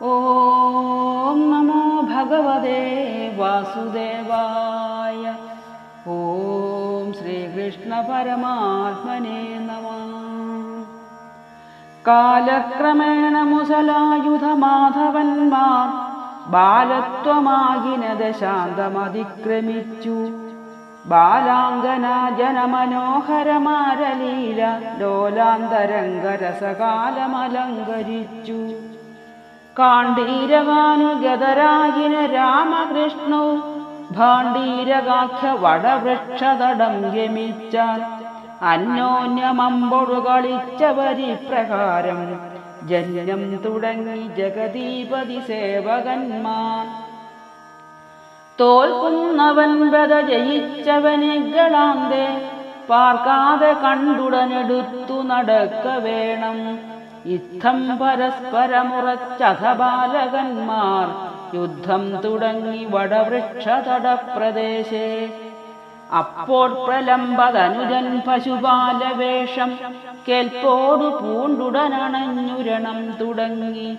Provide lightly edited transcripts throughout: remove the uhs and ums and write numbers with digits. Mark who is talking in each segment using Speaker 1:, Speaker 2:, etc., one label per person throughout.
Speaker 1: ഓം നമോ ഭഗവതേ വാസുദേവായ. ഓം ശ്രീകൃഷ്ണ പരമാത്മനേ നമഃ. കാലക്രമേണ മുസലായുധമാധവന്മാർ ബാലത്വമാകിന ദശാന്തമതിക്രമിച്ചു. ബാലാംഗന ജനമനോഹരമാരലീല ലോലാന്തരംഗരസകാലമലങ്കരിച്ചു. കാണ്ഡീരകാനുഗതരായിന രാമകൃഷ്ണോ ഭാണ്ഡീരകാഖ്യ വടവൃക്ഷതടം ഗമിച്ചാൽ അന്യോന്യമമ്പൊടു കളിച്ചവരിപ്രകാരം ജന്യം തുടങ്ങി ജഗദീപതി സേവകന്മാർ. തോൽക്കുന്നവൻ ബത ജയിച്ചവനികളാന്തേ പാർക്കാതെ കണ്ടുടനെടുത്തു നടക്ക വേണം. യുദ്ധം പരസ്പരമുറച്ചഥ ബാലകന്മാർ യുദ്ധം തുടങ്ങി വടവൃക്ഷതടപ്രദേശേ. അപ്പോൾ പ്രലംബതനുജൻ പശുപാലവേഷം കേൾപ്പോടു പൂണ്ടുടനണഞ്ഞുരണം തുടങ്ങി.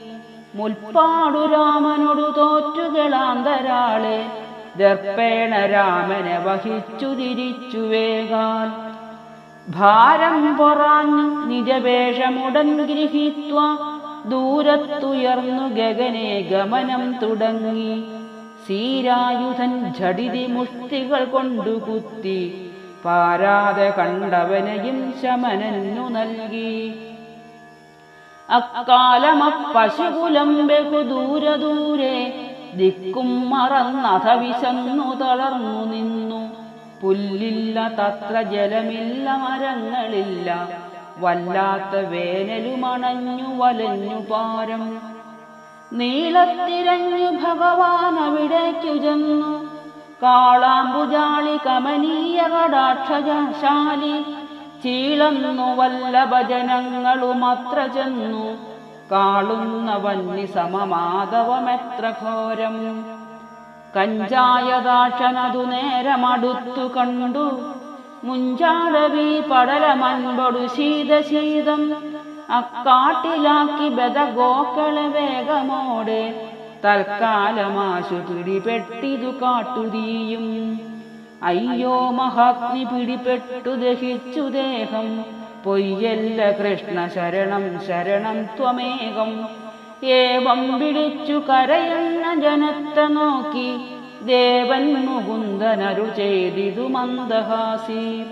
Speaker 1: മുൽപ്പാടു രാമനോടു തോറ്റുകളാന്തരാളെ ദർപ്പേണ രാമനെ വഹിച്ചു തിരിച്ചു വേഗാൽ. ഭാരം പൊറാഞ്ഞു നിജവേഷമുടൻ ഗൃഹീത്വ ദൂരത്തുയർന്നു ഗഗനെ ഗമനം തുടങ്ങി. സീരായുധൻ ഝടിതി മുഷ്ടികൾ കൊണ്ടു കുത്തി പാരാതെ കണ്ടവനെയും ശമനന്നു നൽകി. അക്കാലമപ്പശുകുലം ബഹുദൂരെ ദിക്കും മറന്നഥ വിശന്നു തളർന്നു നിന്നു. പുല്ലില്ല തത്ര ജലമില്ല മരങ്ങളില്ല വല്ലാത്ത വേനലുമണഞ്ഞു വലഞ്ഞു പാരം. നീളത്തിരഞ്ഞു ഭഗവാൻ അവിടേക്കു ചെന്നു. കാളാംബുജാളി കമനീയ കടാക്ഷശാലി ചീളന്നു വല്ലഭജനങ്ങളുമത്ര ചെന്നു. കാളുന്ന വന്നി സമമാധവമെത്ര ഘോരം. കഞ്ചായദാക്ഷനതു നേരമടുത്തു കണ്ടു. മുഞ്ചാടവീ പടലമൻപൊടു ശീതശീതം അക്കാട്ടിലാക്കി ബദഗോക്കളെ വേഗമോടെ തൽക്കാലമാശു പിടിപെട്ടിതു കാട്ടുതീയും. അയ്യോ മഹാഗ്നി പിടിപെട്ടു ദഹിച്ചു ദേഹം. പൊയ്യല്ല കൃഷ്ണ ശരണം ശരണം ത്വമേകം. ഏവം പിടിച്ചു കരയുന്ന ജനത്തെ നോക്കി ദേവൻ മുകുന്ദനരു ചെയ്തിതു മന്ദഹാസി.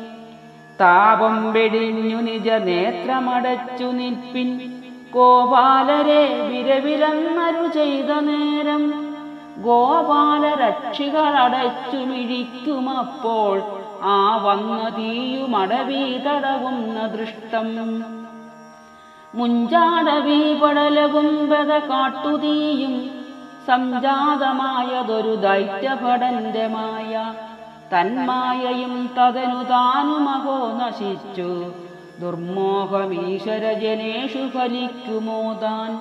Speaker 1: താപം വെടിഞ്ഞു നിജ നേത്രമടച്ചു നിൽപ്പിൻ ഗോപാലരെ വിരവിലെന്നരു ചെയ്ത നേരം. ഗോപാലരക്ഷികളടച്ചു മിഴിക്കുമപ്പോൾ ആ വന്ന തീയുമടവീ തടവുന്ന ദൃഷ്ടം. മുഞ്ചാടവീ പടലവും ബദ കാട്ടുതീയും സംജാതമായതൊരു ദൈത്യഭടന്റെ മായ. തന്മായയും തതനു താനുമഹോ നശിച്ചു. ദുർമോഹമീശ്വരജനേഷു ഫലിക്കുമോ താൻ.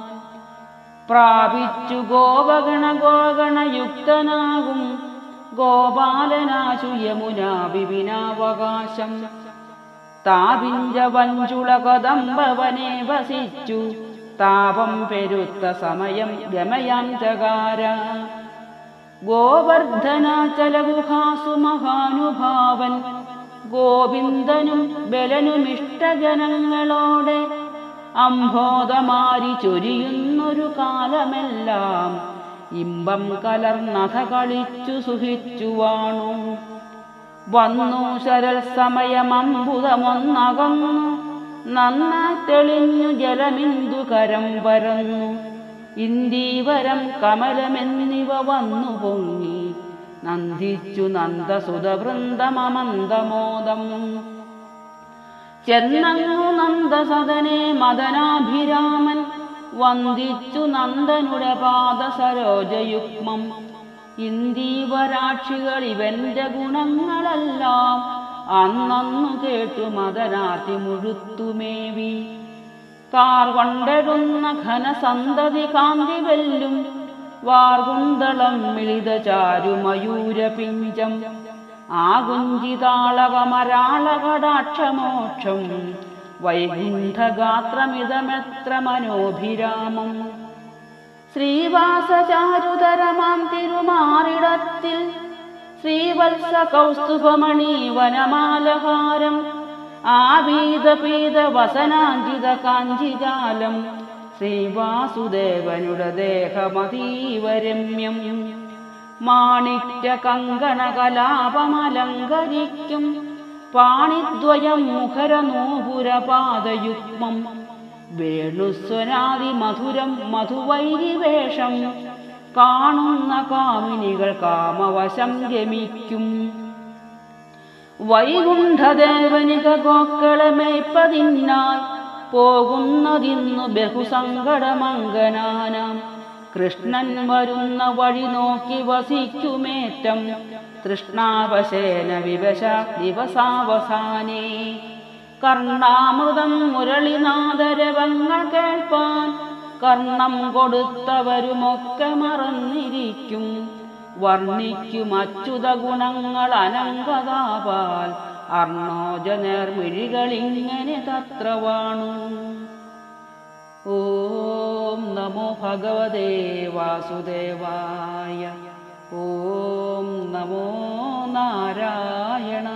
Speaker 1: പ്രാപിച്ചു ഗോപഗണയുക്തനാകും ഗോപാലനാശു യമുനാ വിപിനാവകാശം. താപിഞ്ച വഞ്ചുള കദംബവനെ വസിച്ചു. താപം പെരുത്ത സമയം ഗമയാം ചകാര. ഗോവർദ്ധനാചലഗുഹാസു മഹാനുഭാവൻ ഗോവിന്ദനും ബലനുമിഷ്ടജനങ്ങളോടെ അംബോധമാരി ചൊരിയുന്നൊരു കാലമെല്ലാം ഇമ്പം കലർന്നഥ കളിച്ചു സുഖിച്ചു വാണു. വന്നു ശരൽ സമയമമ്പുതമൊന്നകന്നു നന്നായി തെളിഞ്ഞു ജലമിന്ദുകരം പരന്നു. ഇന്ദീവരം കമലമെന്നിവ വന്നു പൊങ്ങി നന്ദിച്ചു നന്ദസുതവൃന്ദമമന്ദമോദം. ചെന്നങ്ങു നന്ദസദനെ മദനാഭിരാമൻ വന്ദിച്ചു നന്ദനുടെ പാദസരോജയുഗ്മം. ഇന്ദീവരാക്ഷികൾ ഇവന്റെ ഗുണങ്ങളെല്ലാം അന്നു കേട്ടു മദനാർത്തി മുഴുത്തുമേവി. കാർ കൊണ്ടെടുന്ന ഘനസന്തതി കാന്തി വെല്ലും വാർകുന്തളം മിളിത ചാരുമയൂരപിഞ്ചം. ആകുഞ്ചിതാളകമരാളകടാക്ഷമോക്ഷം വൈകുണ്ഠഗാത്രമിതമെത്ര മനോഭിരാമം. ശ്രീവാസചാരുതരമാം തിരുമാറിടത്തിൽ ശ്രീവത്സ കൗസ്തുഭമണി വനമാലഹാരം ആവീതപീത വസനാഞ്ചിത കാഞ്ചിജാലം ശ്രീവാസുദേവനുടെ ദേഹമതീവരമ്യം മാണിക്യ കങ്കണകലാപമലങ്കരിക്കും പാണിദ്വയം മുഖരനൂപുരപാദയുഗ്മം വേണുസ്വനാദി മധുരം മധുവൈരിവേഷം കാണുന്ന കാമിനികൾ കാമവശം രമിക്കും വൈകുണ്ഠദേവനിക ഗോക്കളമേപ്പതിന്നായി പോകുന്നതിന്നു ബഹുസങ്കടമംഗനാനാം കൃഷ്ണൻ വരുന്ന വഴി നോക്കി വസിക്കുമേറ്റം തൃഷ്ണാവശേന വിവശ ദിവസാവസാനേ കർണാമൃതം മുരളിനാദരവങ്ങൾ കേൾപ്പാൻ കർണം കൊടുത്തവരുമൊക്കെ മറന്നിരിക്കും വർണ്ണിക്കും അച്യുത ഗുണങ്ങൾ അനങ്കതാപാൽ അർണോജനേർമിഴികളിങ്ങനെ തത്ര വാണു. ഓം നമോ ഭഗവതേ വാസുദേവായ. ഓം നമോ നാരായണ.